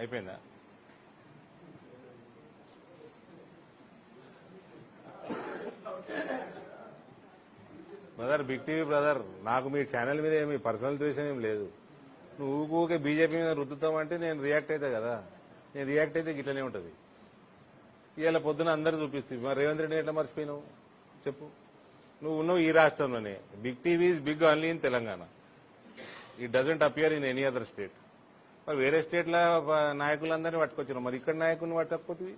అయిపోయిందా? Brother, big TV brother, నాకు మీ channel మీద ఏమి పర్సనల్ ద్వేషం ఏం లేదు. నువ్వు ఊకే బీజేపీ మీద రుద్దుతామంటే నేను రియాక్ట్ అవుతా కదా. నేను రియాక్ట్ అయితే గిట్లనే ఉంటుంది. ఇవాళ పొద్దున అందరు చూపిస్తుంది. మరి రేవంత్ రెడ్డి ఎట్లా మర్చిపోయినావు చెప్పు? నువ్వు ఉన్నావు ఈ రాష్ట్రంలోనే. Big TV is big only in Telangana. It doesn't appear in any other state. మరి వేరే స్టేట్ల నాయకులందరినీ పట్టుకొచ్చినావు, మరి ఇక్కడ నాయకుల్ని పట్టకపోతే?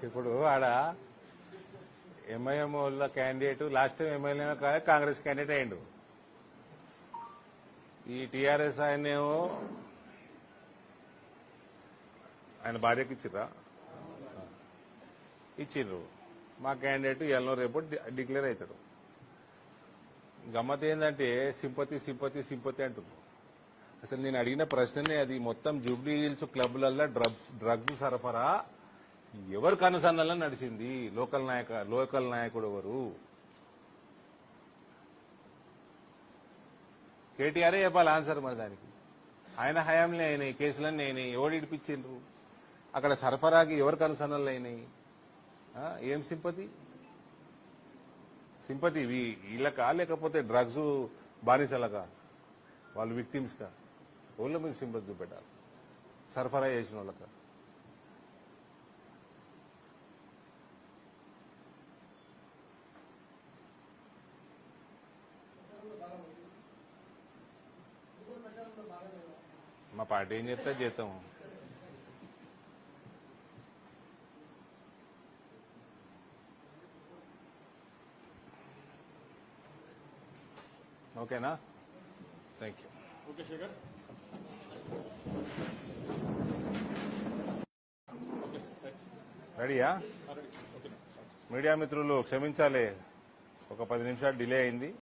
ఇప్పుడు ఆడ ఎంఐఎం వాళ్ళ candidate last time MLA Congress candidate అయ్యిండు. ఈ టీఆర్ఎస్ ఆయనేమో ఆయన భార్యకి ఇచ్చిర్రా? ఇచ్చిండ్రు. మా క్యాండిడేట్ ఎల్లో రేపు డిక్లేర్ అవుతాడు. గమ్మత్ ఏంటంటే సింపతి సింపతి సింపతి అంటున్నారు. అసలు నేను అడిగిన ప్రశ్ననే అది. మొత్తం జూబ్లీ హిల్స్ క్లబ్లలో డ్రగ్స్ సరఫరా ఎవరు కనుసన్నల్లో నడిచింది? లోకల్ నాయకుడు ఎవరు? కేటీఆరే చెప్పాలి ఆన్సర్. మరి దానికి ఆయన హయాంలో అయినాయి కేసులన్నీ అయినాయి. ఎవడు ఇడిపించిండ్రు? అక్కడ సరఫరాకి ఎవరు కనుసన్నలు అయినాయి? ఏం సింపతి? సింపతి వీళ్ళకా లేకపోతే డ్రగ్స్ బానిసలకా, వాళ్ళు విక్టిమ్స్కా? వాళ్ళ మీద సింపతి చూపెట్టాలి. సరఫరా చేసిన వాళ్ళక. మా పార్టీ ఏం చెప్తే చేద్దాం. ఓకేనా? Thank you. ఓకే శేఖర్. రెడీయా? మీడియా మిత్రులు క్షమించాలి, ఒక 10 నిమిషాలు డిలే అయింది.